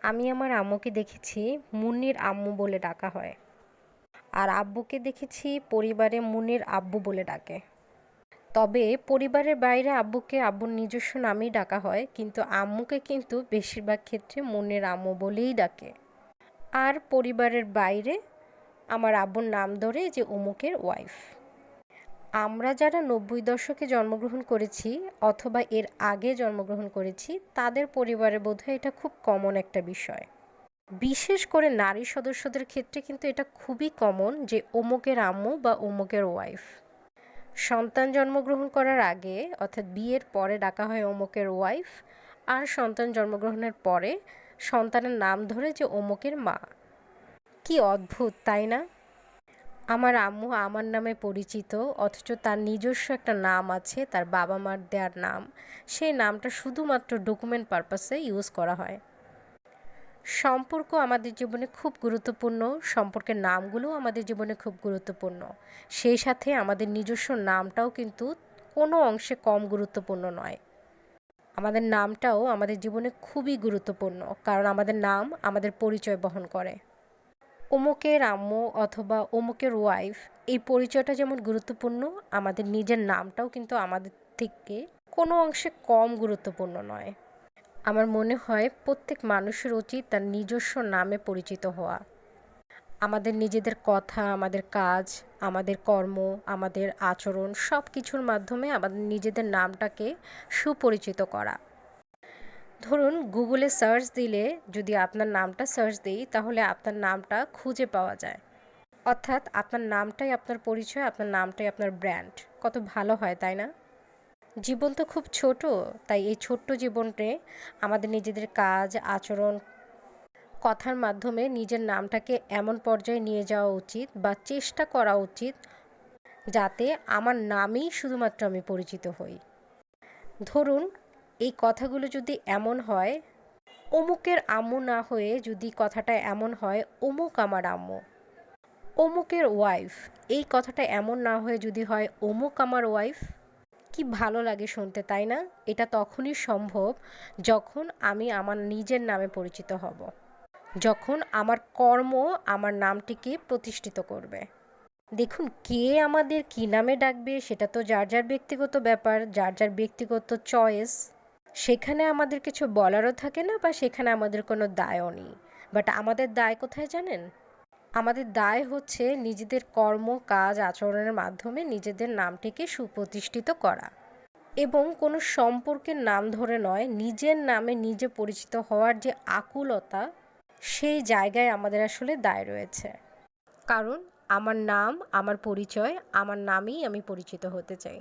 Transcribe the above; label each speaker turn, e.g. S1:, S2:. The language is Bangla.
S1: আমি আমার আম্মুকে দেখেছি মুন্নির আম্মু বলে ডাকা হয়। আর আব্বুকে দেখেছি পরিবারে মুন্নির আব্বু বলে ডাকে। তবে পরিবারের বাইরে আব্বুকে আব্বুর নিজস্ব নামেই ডাকা হয়, কিন্তু আম্মুকে কিন্তু বেশিরভাগ ক্ষেত্রে মুন্নির আম্মু বলেই ডাকে। আর পরিবারের বাইরে আমার আব্বুর নাম ধরে যে অমুকের ওয়াইফ। আমরা যারা ৯০ দশকে জন্মগ্রহণ করেছি অথবা এর আগে জন্মগ্রহণ করেছি, তাদের পরিবারে বোধহয় এটা খুব কমন একটা বিষয়। বিশেষ করে নারী সদস্যদের ক্ষেত্রে কিন্তু এটা খুবই কমন যে অমুকের আম্মু বা অমুকের ওয়াইফ। সন্তান জন্মগ্রহণ করার আগে অর্থাৎ বিয়ের পরে ডাকা হয় অমুকের ওয়াইফ, আর সন্তান জন্মগ্রহণের পরে সন্তানের নাম ধরে যে অমুকের মা। কি অদ্ভুত, তাই না? আমার আম্মু আমার নামে পরিচিত, অথচ তার নিজস্ব একটা নাম আছে, তার বাবা মার দেওয়ার নাম। সেই নামটা শুধুমাত্র ডকুমেন্ট পারপাসে ইউজ করা হয়। সম্পর্ক আমাদের জীবনে খুব গুরুত্বপূর্ণ, সম্পর্কের নামগুলোও আমাদের জীবনে খুব গুরুত্বপূর্ণ। সেই সাথে আমাদের নিজস্ব নামটাও কিন্তু কোনো অংশে কম গুরুত্বপূর্ণ নয়। আমাদের নামটাও আমাদের জীবনে খুবই গুরুত্বপূর্ণ, কারণ আমাদের নাম আমাদের পরিচয় বহন করে। অমুকের আম্মু অথবা অমুকের ওয়াইফ, এই পরিচয়টা যেমন গুরুত্বপূর্ণ, আমাদের নিজের নামটাও কিন্তু আমাদের থেকে কোনো অংশে কম গুরুত্বপূর্ণ নয়। আমার মনে হয় প্রত্যেক মানুষের উচিত তার নিজস্ব নামে পরিচিত হওয়া। আমাদের নিজেদের কথা, আমাদের কাজ, আমাদের কর্ম, আমাদের আচরণ সব কিছুর মাধ্যমে আমাদের নিজেদের নামটাকে সুপরিচিত করা। ধরুন গুগলে সার্চ দিলে যদি আপনার নামটা সার্চ দিই, তাহলে আপনার নামটা খুঁজে পাওয়া যায়। অর্থাৎ আপনার নামটাই আপনার পরিচয়, আপনার নামটাই আপনার ব্র্যান্ড। কত ভালো হয়, তাই না? জীবন তো খুব ছোট, তাই এই ছোট্ট জীবনে আমাদের নিজেদের কাজ, আচরণ, কথার মাধ্যমে নিজের নামটাকে এমন পর্যায়ে নিয়ে যাওয়া উচিত বা চেষ্টা করা উচিত যাতে আমার নামেই শুধুমাত্র আমি পরিচিত হই। ধরুন এই কথাগুলো যদি এমন হয়, অমুকের আম্মু না হয়ে যদি কথাটা এমন হয় অমুক আমার আম্মু, অমুকের ওয়াইফ, এই কথাটা এমন না হয়ে যদি হয় অমুক আমার ওয়াইফ, কি ভালো লাগে শুনতে, তাই না? এটা তখনই সম্ভব যখন আমি আমার নিজের নামে পরিচিত হব, যখন আমার কর্ম আমার নামটিকে প্রতিষ্ঠিত করবে। দেখুন, কে আমাদের কী নামে ডাকবে সেটা তো যার যার ব্যক্তিগত ব্যাপার, যার যার ব্যক্তিগত চয়েস। সেখানে আমাদের কিছু বলারও থাকে না বা সেখানে আমাদের কোনো দায়ও নেই। বাট আমাদের দায় কোথায় জানেন? আমাদের দায় হচ্ছে নিজেদের কর্ম, কাজ, আচরণের মাধ্যমে নিজেদের নামটিকে সুপ্রতিষ্ঠিত করা, এবং কোনো সম্পর্কের নাম ধরে নয়, নিজের নামে নিজে পরিচিত হওয়ার যে আকুলতা, সেই জায়গায় আমাদের আসলে দায় রয়েছে। কারণ আমার নাম আমার পরিচয়, আমার নামেই আমি পরিচিত হতে চাই।